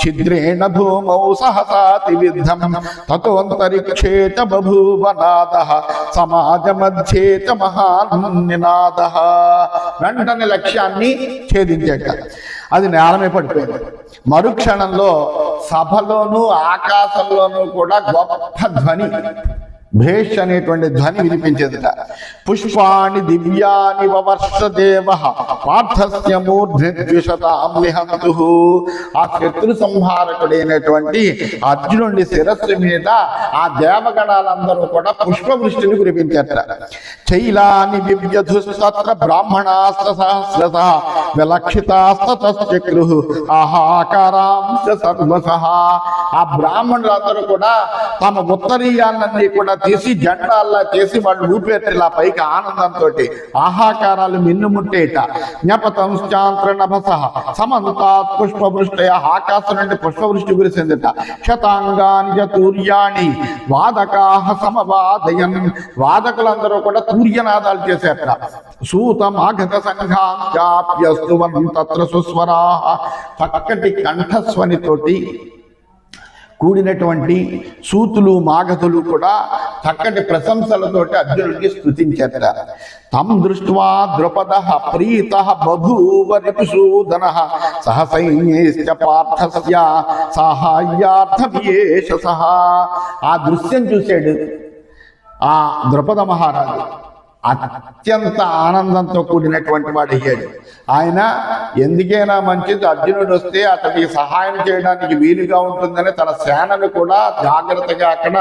ఛిద్రేణ భూమౌ సహసాతి విద్ధం తతోంతరిక్షే చ బభూవనాదః సమాజ మధ్యే చ మహాన్నినాదః. వెంటనే లక్ష్యాన్ని ఛేదించేట. అది నేలమే పడిపోయింది. మరుక్షణంలో సభలోనూ ఆకాశంలోనూ కూడా గొప్ప ధ్వని, భేష్ అనేటువంటి ధ్వని వినిపించేదట. పుష్పాణి దివ్యాని వవర్ష దేవ పార్థస్య మూర్ధ్విద్విషతాం నిహంతు. ఆ శత్రు సంహారకుడైనటువంటి అర్జునుడి శిరస్సు మీద ఆ దేవగణాలందరూ కూడా పుష్పవృష్టిని కురిపించారట. చైలాని వివ్యధుస్తత్ర బ్రాహ్మణాస్త సహస్రశ విలక్షితాస్తతశ్చక్రు ఆహాకారాంశ సర్వశః. ఆ బ్రాహ్మణులందరూ కూడా తమ ఉత్తరీయాలన్నీ కూడా తీసి జెండాల్లా చేసి వాళ్ళు ఊపేట్లా పైకి ఆనందంతో ఆహాకారాలు మిన్నుముట్టేట. జ్ఞపతంశ్చాంత్ర నభస సమంతాత్ పుష్పవృష్టయ. ఆకాశం నుండి పుష్పవృష్టి కురిసిందట. శతాంగాని తూర్యాణి వాదకాహ సమవాదయన్. వాదకులందరూ కూడా తూర్యనాదాలు చేసేట. సూతమాగత సంఘాప్యస్తువన్ తత్ర సుస్వరా. చక్కటి కంఠస్వనితోటి కూడినటువంటి సూతులు మాగధులు కూడా చక్కటి ప్రశంసలతోటి అర్జునుడికి స్తుతించారట. తం దృష్ట్వా ద్రుపదః ప్రీతః బభూవ రిపుసూదనః సహసైన్యైశ్చ పార్థస్య సాహాయ్యార్థమియేషసః. ఆ దృశ్యం చూశాడు ఆ ద్రుపద మహారాజు. అత్యంత ఆనందంతో కూడినటువంటి వాడు అయ్యాడు. ఆయన ఎందుకైనా మంచిది, అర్జునుడు వస్తే అతడికి సహాయం చేయడానికి వీలుగా ఉంటుందని తన సేనను కూడా జాగ్రత్తగా అక్కడ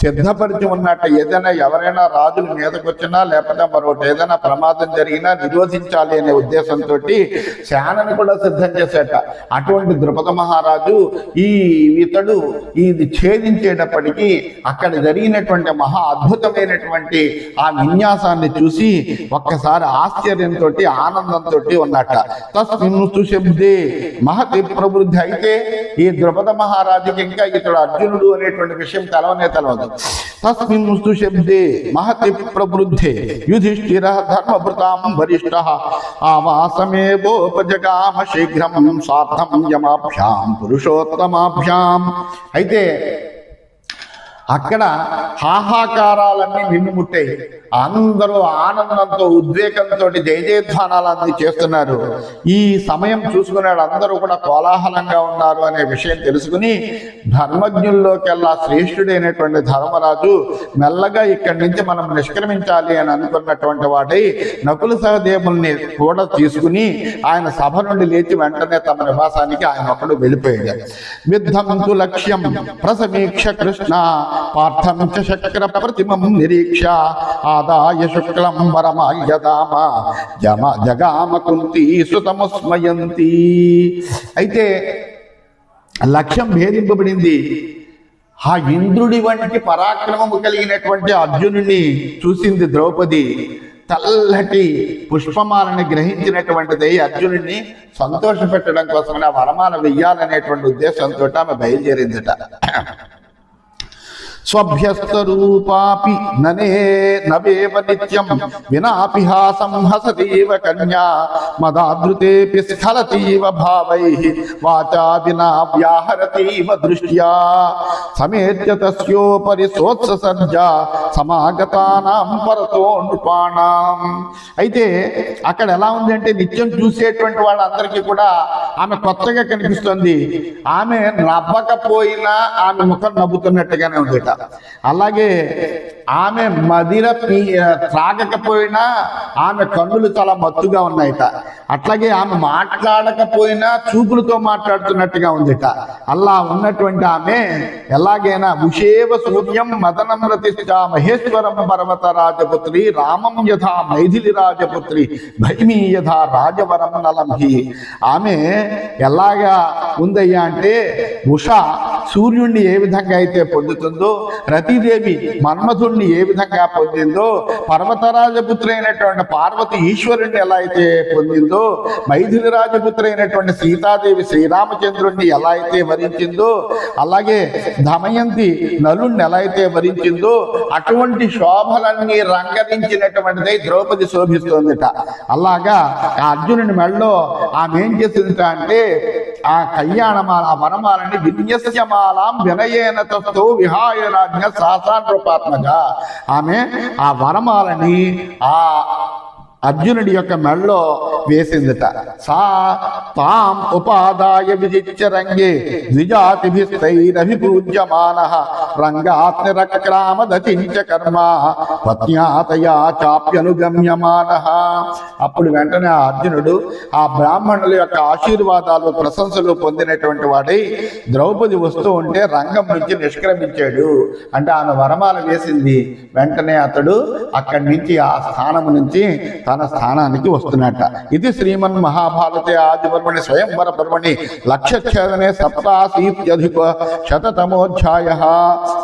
సిద్ధపరిచి ఉన్నట్టు. ఏదైనా ఎవరైనా రాజుల మీదకి వచ్చినా లేకపోతే మరొకటి ఏదైనా ప్రమాదం జరిగినా నిరోధించాలి అనే ఉద్దేశంతో సేనను కూడా సిద్ధం చేసేట. అటువంటి ద్రుపద మహారాజు ఇతడు ఇది ఛేదించేటప్పటికీ అక్కడ జరిగినటువంటి మహా అద్భుతమైనటువంటి ఆ విన్యాసాన్ని చూసి ఒక్కసారి ఆశ్చర్యంతో ఆనందంతో ఉన్నట్ట. తస్మిన్స్తు శబ్దే మహతి ప్రవృద్ధి. అయితే ఈ ద్రుపద మహారాజుకి ఇంకా ఇతడు అర్జునుడు అనేటువంటి విషయం తెలవదు. తస్మిన్స్తు శబ్దే మహతి ప్రవృద్ధే యుధిష్ఠిర ధర్మభృతాం వరిష్ఠః ఆవాసమేవోపజగామ శీఘ్రం సార్థం యమాభ్యాం పురుషోత్తమాభ్యాం. అయితే అక్కడ హాహాకారాలన్నీ నిన్నుముట్టాయి. అందరూ ఆనందంతో ఉద్వేగంతో జయజయధ్వానాలన్నీ చేస్తున్నారు. ఈ సమయం చూసుకున్నాడు అందరూ కూడా కోలాహలంగా ఉన్నారు అనే విషయం తెలుసుకుని ధర్మజ్ఞుల్లోకెల్లా శ్రేష్ఠుడైనటువంటి ధర్మరాజు మెల్లగా ఇక్కడి నుంచి మనం నిష్క్రమించాలి అని అనుకున్నటువంటి వాడై నకుల సహదేవుల్ని కూడా తీసుకుని ఆయన సభ నుండి లేచి వెంటనే తమ నివాసానికి ఆయన ఒకడు వెళ్ళిపోయాడు. విద్ధంతు లక్ష్యం ప్రసమీక్ష కృష్ణ పార్థం చ శక్ర ప్రతిమం నిరీక్ష ఆదాయ శుక్లం వరమాయదామ జగామ కుంతి సుతముస్మయంతి. అయితే లక్ష్యం భేదింపబడింది. ఆ ఇంద్రుడి వంటి పరాక్రమము కలిగినటువంటి అర్జునుడిని చూసింది ద్రౌపది. తెల్లటి పుష్పమాలని గ్రహించినటువంటిది అర్జునుడిని సంతోషపెట్టడం కోసమని ఆ వరమాల వెయ్యాలనేటువంటి ఉద్దేశంతో ఆమె బయలుదేరిందట. స్వభ్యస్తరూపాపి నవేవ నిత్యం వినాపిహాసం హసతీవ కన్యా మదాదృతేపి స్ఖలతీవ భావైః వాచా వినా వ్యాహరతీవ దృష్ట్యా సమేత్య తస్యోపరి సోత్ససర్జ సమాగతానాం పరతో నృపాణాం. అయితే అక్కడ ఎలా ఉంది అంటే నిత్యం చూసేటువంటి వాళ్ళందరికీ కూడా ఆమె కొత్తగా కనిపిస్తుంది. ఆమె నవ్వకపోయినా ఆమె ముఖం నవ్వుతున్నట్టుగానే ఉందిట. అలాగే ఆమె మదిర త్రాగకపోయినా ఆమె కన్నులు చాలా మత్తుగా ఉన్నాయిట. అట్లాగే ఆమె మాట్లాడకపోయినా చూపులతో మాట్లాడుతున్నట్టుగా ఉందిట. అలా ఉన్నటువంటి ఆమె ఎలాగైనా ఉషేవ సూర్యం మదనం రతిష్ట మహేశ్వరం పర్వత రాజపుత్రి రామం యథా మైథిలి రాజపుత్రి భైమీ యథా రాజవరం నలంహి. ఆమె ఎలాగా ఉందయ్యా అంటే ఉష సూర్యుడిని ఏ విధంగా అయితే పొందుతుందో, రతీదేవి మన్మధుడిని ఏ విధంగా పొందిందో, పర్వతరాజపుత్రి అయినటువంటి పార్వతి ఈశ్వరుణ్ణి ఎలా అయితే పొందిందో, మైథిలి రాజపుత్రి అయినటువంటి సీతాదేవి శ్రీరామచంద్రుణ్ణి ఎలా అయితే వరించిందో, అలాగే దమయంతి నలుణ్ణి ఎలా అయితే వరించిందో అటువంటి శోభలన్నీ రంగరించినటువంటిదై ద్రౌపది శోభిస్తోందిట. అలాగా ఆ అర్జునుని మెళ్ళలో ఆమె ఏం చేసిందిట అంటే ఆ కళ్యాణమాల ఆ వనమాలని విన్యస్యమాలాం వినయేన తస్తో విహాయ రాజ్ఞ శాస్త్రాన్రూపాత్మగా ఆమె ఆ వనమాలని ఆ అర్జునుడి యొక్క మెళ్ళలో వేసిందిట. సా తాం ఉపాదాయ విజిచ్చరంగే ద్విజాతిభిస్తైరభిపూజ్యమానః రంగాత్నిరక్రామదచించ కర్మ పత్న్యాతయా చాప్యనుగమ్యమానః. అప్పుడు వెంటనే ఆ అర్జునుడు ఆ బ్రాహ్మణుల యొక్క ఆశీర్వాదాలు ప్రశంసలు పొందినటువంటి వాడై ద్రౌపది వస్తూ ఉంటే రంగం నుంచి నిష్క్రమించాడు. అంటే ఆమె వరమాల వేసింది. వెంటనే అతడు అక్కడి నుంచి ఆ స్థానం నుంచి తన స్థానానికి వస్తున్నట్ట. ఇది శ్రీమన్ మహాభారతే ఆదిపర్వణి స్వయంవర పర్వణి లక్ష్యఛేదనే సప్తాశీత్యధిక శతతమోధ్యాయ.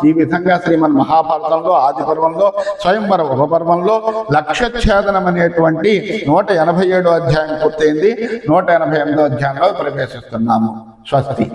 ఈ విధంగా శ్రీమన్ మహాభారతంలో ఆది పర్వంలో స్వయంవర ఉపపర్వంలో లక్ష్యఛేదనం అనేటువంటి 187వ అధ్యాయం పూర్తయింది. 188వ అధ్యాయంలో ప్రవేశిస్తున్నాము. స్వస్తి.